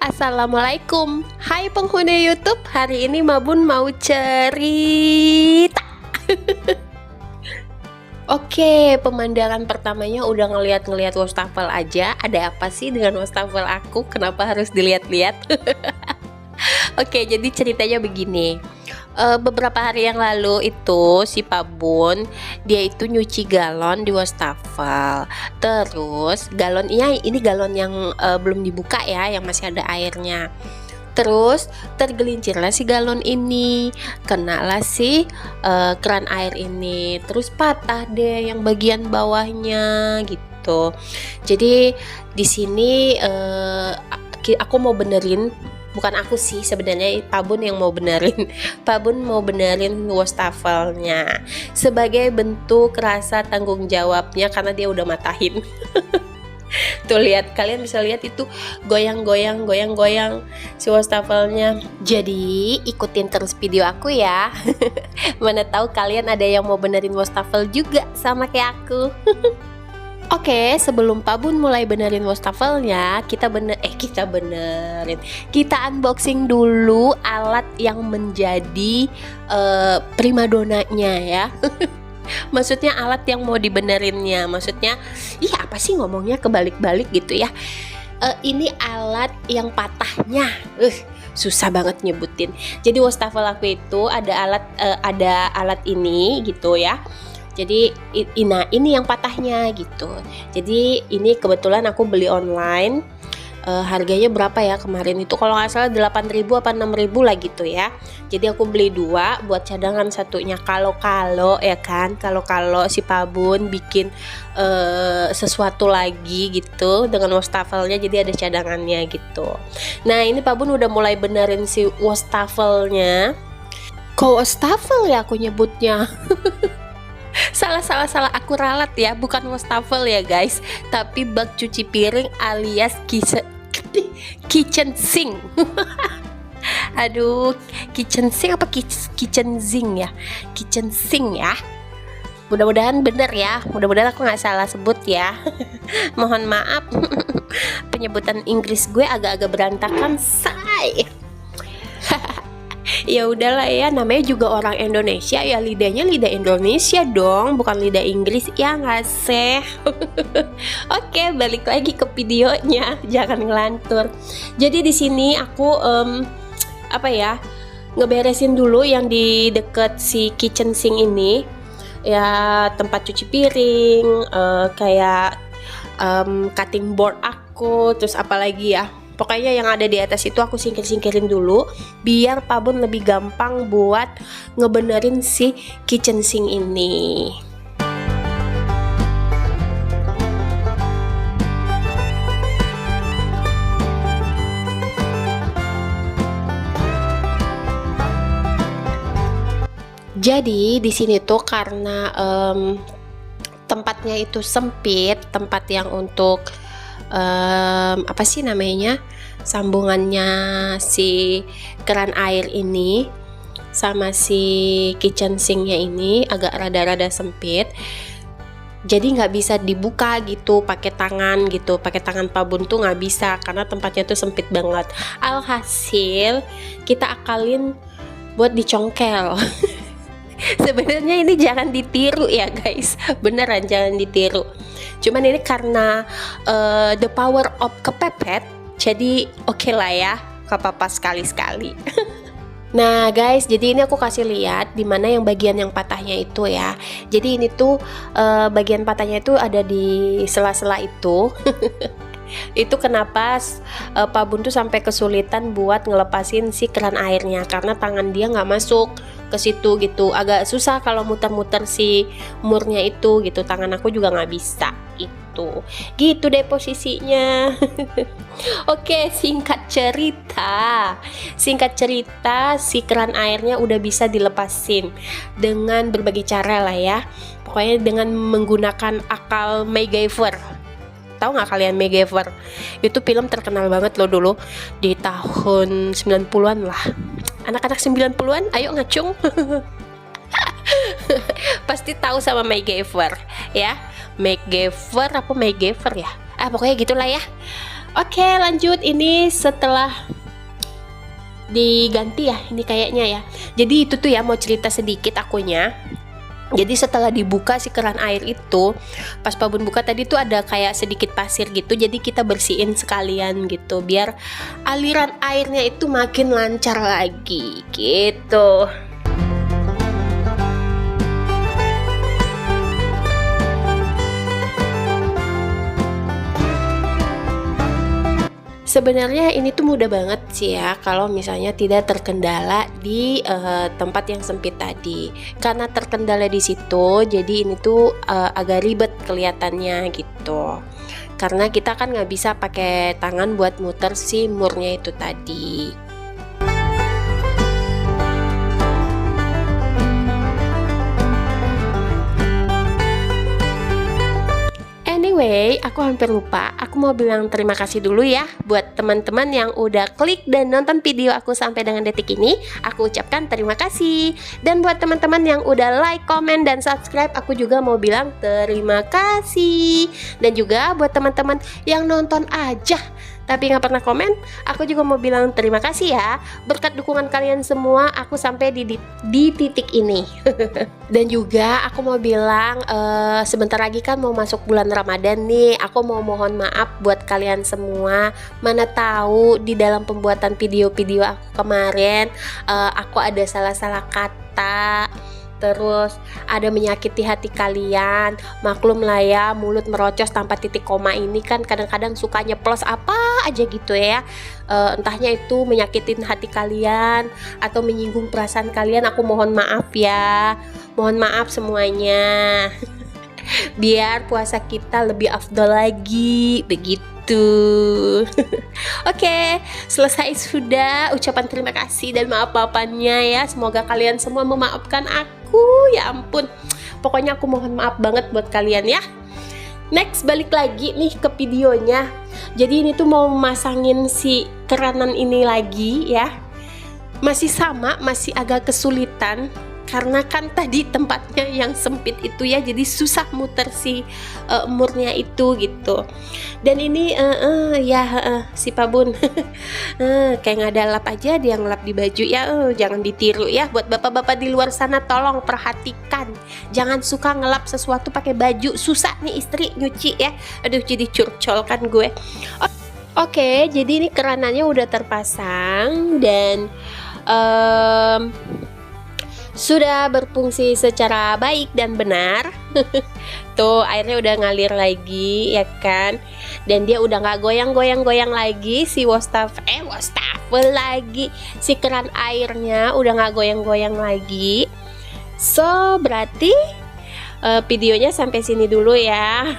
Assalamualaikum. Hai penghuni YouTube, hari ini Mabun mau cerita. Oke, pemandangan pertamanya udah ngeliat wastafel aja. Ada apa sih dengan wastafel aku? Kenapa harus dilihat-lihat? Oke, jadi ceritanya begini. Beberapa hari yang lalu itu si Pak Bun dia itu nyuci galon di wastafel. Terus galonnya ini galon yang belum dibuka ya, yang masih ada airnya. Terus tergelincirlah si galon ini, kenalah si keran air ini. Terus patah deh yang bagian bawahnya gitu. Jadi di sini aku mau benerin. Bukan aku sih sebenarnya, Pak Bun yang mau benerin. Pak Bun mau benerin wastafelnya sebagai bentuk rasa tanggung jawabnya karena dia udah matahin. Tuh lihat, kalian bisa lihat itu goyang-goyang si wastafelnya. Jadi ikutin terus video aku ya. Mana tahu kalian ada yang mau benerin wastafel juga sama kayak aku. Oke, sebelum Pak Bun mulai benerin wastafelnya, kita unboxing dulu alat yang menjadi primadonanya ya. Maksudnya alat yang mau dibenerinnya. Maksudnya, apa sih ngomongnya kebalik-balik gitu ya. Ini alat yang patahnya. Susah banget nyebutin. Jadi wastafel aku itu ada alat ini gitu ya. Jadi ini yang patahnya gitu. Jadi ini kebetulan aku beli online. Harganya berapa ya kemarin itu, kalau nggak salah 8.000 apa 6.000 lah gitu ya. Jadi aku beli dua buat cadangan satunya. Kalau ya kan, kalau si Pak Bun bikin sesuatu lagi gitu dengan wastafelnya, jadi ada cadangannya gitu. Nah ini Pak Bun udah mulai benerin si wastafelnya. Kok wastafel ya aku nyebutnya? Salah, aku ralat ya, bukan wastafel ya guys, tapi bak cuci piring alias kitchen sink. Aduh, kitchen sink apa kitchen sink ya? Kitchen sink ya. Mudah-mudahan bener ya, mudah-mudahan aku nggak salah sebut ya. Mohon maaf, penyebutan Inggris gue agak-agak berantakan, say. Ya udahlah ya, namanya juga orang Indonesia ya, lidahnya lidah Indonesia dong, bukan lidah Inggris ya nggak sih? Oke, balik lagi ke videonya, jangan ngelantur. Jadi di sini aku ngeberesin dulu yang di deket si kitchen sink ini ya, tempat cuci piring, kayak cutting board aku, terus apalagi ya. Pokoknya yang ada di atas itu aku singkirin dulu biar Pak Bun lebih gampang buat ngebenerin si kitchen sink ini. Jadi di sini tuh karena tempatnya itu sempit, tempat yang untuk sambungannya si keran air ini sama si kitchen sinknya ini agak rada-rada sempit, jadi nggak bisa dibuka gitu pakai tangan Pak Bun tuh nggak bisa karena tempatnya tuh sempit banget. Alhasil kita akalin buat dicongkel. Sebenarnya ini jangan ditiru ya guys, beneran jangan ditiru. Cuman ini karena the power of kepepet, jadi oke lah ya, gak apa-apa sekali-sekali. Nah guys, jadi ini aku kasih lihat dimana yang bagian yang patahnya itu ya. Jadi ini tuh bagian patahnya itu ada di sela-sela itu. Itu kenapa Pak Bun tuh sampai kesulitan buat ngelepasin si keran airnya karena tangan dia nggak masuk ke situ gitu, agak susah kalau muter-muter si murnya itu gitu. Tangan aku juga nggak bisa itu, gitu deh posisinya. Oke, singkat cerita si keran airnya udah bisa dilepasin dengan berbagai cara lah ya. Pokoknya dengan menggunakan akal MacGyver. Tahu nggak kalian MacGyver? Itu film terkenal banget loh dulu di tahun 90-an lah. Anak-anak 90-an, ayo ngacung. Pasti tahu sama MacGyver ya. MacGyver ya? Pokoknya gitulah ya. Oke, lanjut. Ini setelah diganti ya, ini kayaknya ya. Jadi itu tuh ya, mau cerita sedikit akunya. Jadi setelah dibuka si keran air itu, pas Pak Bun buka tadi tuh ada kayak sedikit pasir gitu. Jadi kita bersihin sekalian gitu, biar aliran airnya itu makin lancar lagi gitu. Sebenarnya ini tuh mudah banget sih ya kalau misalnya tidak terkendala di tempat yang sempit tadi. Karena terkendala di situ, jadi ini tuh agak ribet kelihatannya gitu. Karena kita kan nggak bisa pakai tangan buat muter si murnya itu tadi. Anyway, aku hampir lupa. Aku mau bilang terima kasih dulu ya buat teman-teman yang udah klik dan nonton video aku sampai dengan detik ini. Aku ucapkan terima kasih. Dan buat teman-teman yang udah like, komen, dan subscribe, aku juga mau bilang terima kasih. Dan juga buat teman-teman yang nonton aja tapi nggak pernah komen, aku juga mau bilang terima kasih ya. Berkat dukungan kalian semua, aku sampai di titik ini. Dan juga aku mau bilang sebentar lagi kan mau masuk bulan Ramadan nih. Aku mau mohon maaf buat kalian semua. Mana tahu di dalam pembuatan video-video aku kemarin aku ada salah-salah kata, terus ada menyakiti hati kalian. Maklum lah ya, mulut merocos tanpa titik koma ini kan kadang-kadang suka nyeplos apa aja gitu ya. Entahnya itu menyakitin hati kalian atau menyinggung perasaan kalian. Aku mohon maaf ya, mohon maaf semuanya. Biar puasa kita lebih afdol lagi begitu. Oke, selesai sudah ucapan terima kasih dan maaf-maafannya ya. Semoga kalian semua memaafkan aku. Ya ampun, pokoknya aku mohon maaf banget buat kalian ya. Next, balik lagi nih ke videonya. Jadi ini tuh mau masangin si keranan ini lagi ya. Masih sama, masih agak kesulitan karena kan tadi tempatnya yang sempit itu ya, jadi susah muter si murnya itu gitu. Dan ini si Pak Bun kayak nggak ada lap aja, dia ngelap di baju ya. Jangan ditiru ya, buat bapak-bapak di luar sana tolong perhatikan, jangan suka ngelap sesuatu pakai baju. Susah nih istri nyuci ya. Aduh, jadi curcol kan gue. Oke, jadi ini keranannya udah terpasang dan sudah berfungsi secara baik dan benar. Tuh airnya udah ngalir lagi ya kan, dan dia udah nggak goyang-goyang lagi si wastafel lagi, si keran airnya udah nggak goyang-goyang lagi. So berarti videonya sampai sini dulu ya.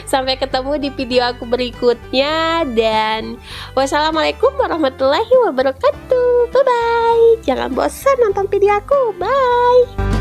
Sampai ketemu di video aku berikutnya, dan wassalamualaikum warahmatullahi wabarakatuh. Bye bye. Jangan bosan nonton video aku. Bye.